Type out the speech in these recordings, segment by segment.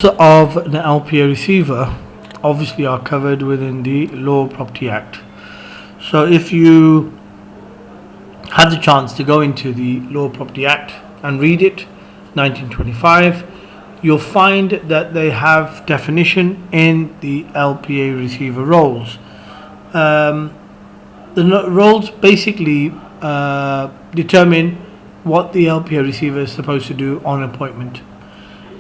Of the LPA receiver obviously are covered within the Law Property Act. So if you had the chance to go into the Law Property Act and read it, 1925, you'll find that they have definition in the LPA receiver roles. The roles basically determine what the LPA receiver is supposed to do on appointment.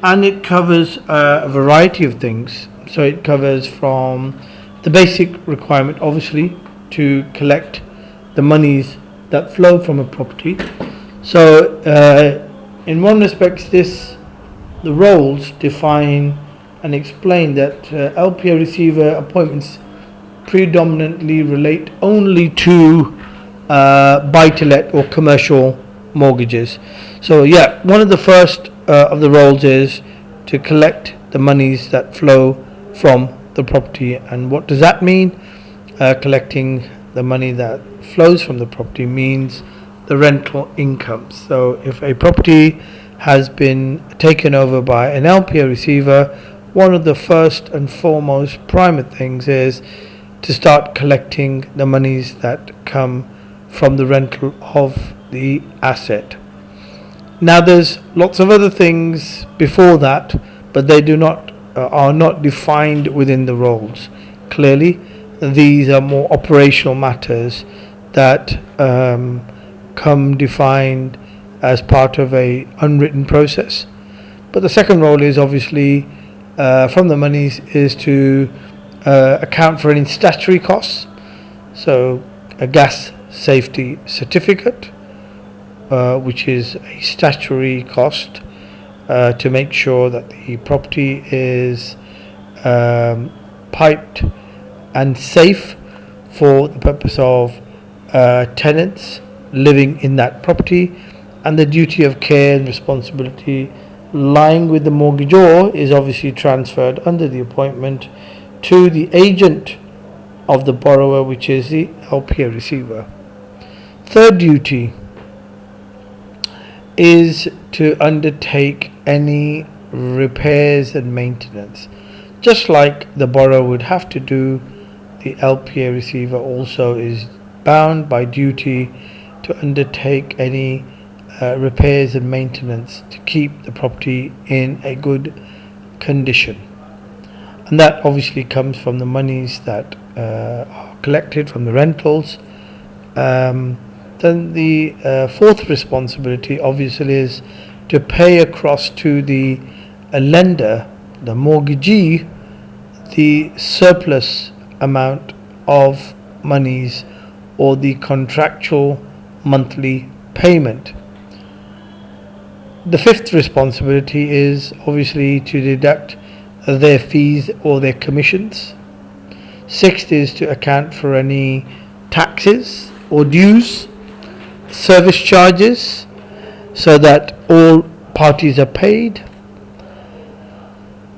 And it covers a variety of things. So it covers from the basic requirement, obviously, to collect the monies that flow from a property. So in one respect, the roles define and explain that LPA receiver appointments predominantly relate only to buy-to-let or commercial mortgages. So yeah, one of the first of the roles is to collect the monies that flow from the property. And what does that mean? Collecting the money that flows from the property means the rental income. So if a property has been taken over by an LPA receiver, one of the first and foremost prime things is to start collecting the monies that come from the rental of the asset. Now there's lots of other things before that, but they are not defined within the roles. Clearly, these are more operational matters that come defined as part of a unwritten process. But the second role is obviously from the monies is to account for any statutory costs. So a gas safety certificate, which is a statutory cost to make sure that the property is piped and safe for the purpose of tenants living in that property, and the duty of care and responsibility lying with the mortgagor is obviously transferred under the appointment to the agent of the borrower, which is the LPA receiver. Third duty is to undertake any repairs and maintenance. Just like the borrower would have to do, the LPA receiver also is bound by duty to undertake any repairs and maintenance to keep the property in a good condition. And that obviously comes from the monies that are collected from the rentals. Then the fourth responsibility obviously is to pay across to the lender, the mortgagee, the surplus amount of monies or the contractual monthly payment. The fifth responsibility is obviously to deduct their fees or their commissions. Sixth is to account for any taxes or dues, service charges, so that all parties are paid.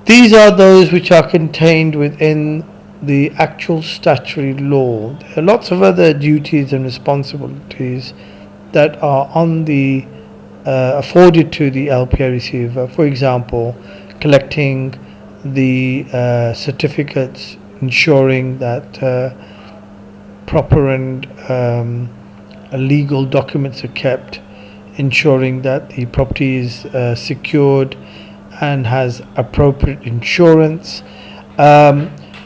These are those which are contained within the actual statutory law. There are lots of other duties and responsibilities that are on the afforded to the LPA receiver. For example, collecting the certificates, ensuring that proper and legal documents are kept, ensuring that the property is secured and has appropriate insurance,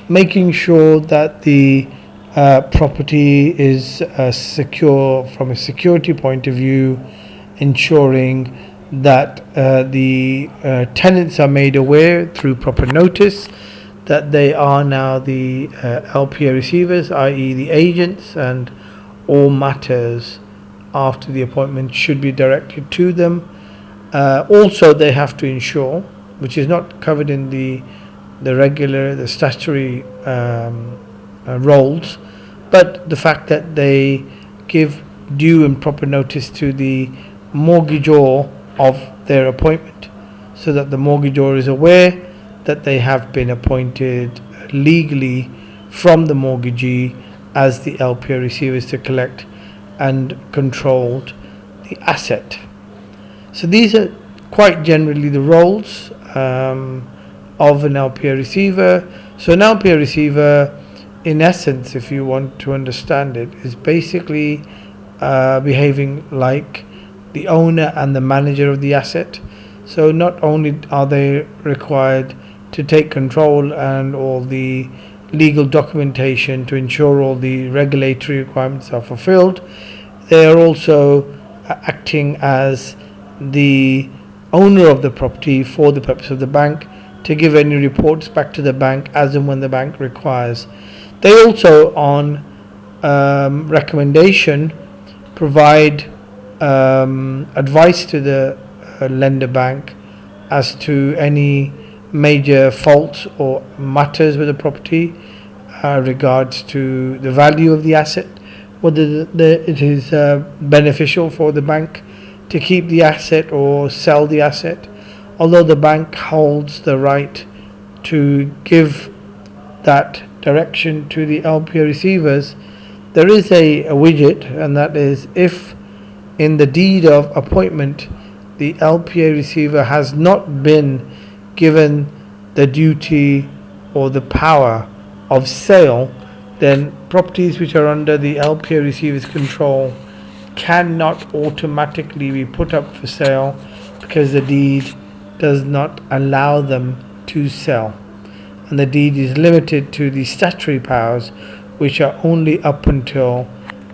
making sure that the property is secure from a security point of view, ensuring that the tenants are made aware through proper notice that they are now the LPA receivers, i.e. the agents, and all matters after the appointment should be directed to them. Also, they have to ensure, which is not covered in the statutory roles, but the fact that they give due and proper notice to the mortgagor of their appointment, so that the mortgagor is aware that they have been appointed legally from the mortgagee as the LPA receivers to collect and control the asset. So these are quite generally the roles. of an LPA receiver. So an LPA receiver, in essence, if you want to understand it, is basically behaving like the owner and the manager of the asset. So not only are they required to take control and all the legal documentation to ensure all the regulatory requirements are fulfilled, they are also acting as the owner of the property for the purpose of the bank, to give any reports back to the bank as and when the bank requires. They also, on recommendation, provide advice to the lender bank as to any major faults or matters with the property, regards to the value of the asset, whether it is beneficial for the bank to keep the asset or sell the asset. Although the bank holds the right to give that direction to the LPA receivers, there is a widget, and that is if in the deed of appointment the LPA receiver has not been given the duty or the power of sale, then properties which are under the LPA receiver's control cannot automatically be put up for sale, because the deed does not allow them to sell, and the deed is limited to the statutory powers, which are only up until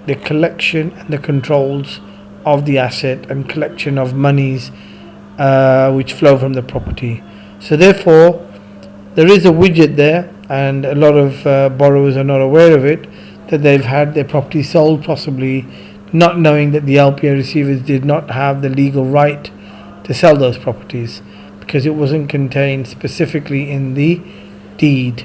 the collection and the controls of the asset and collection of monies which flow from the property. So therefore there is a widget there, and a lot of borrowers are not aware of it, that they've had their property sold, possibly not knowing that the LPA receivers did not have the legal right to sell those properties, because it wasn't contained specifically in the deed.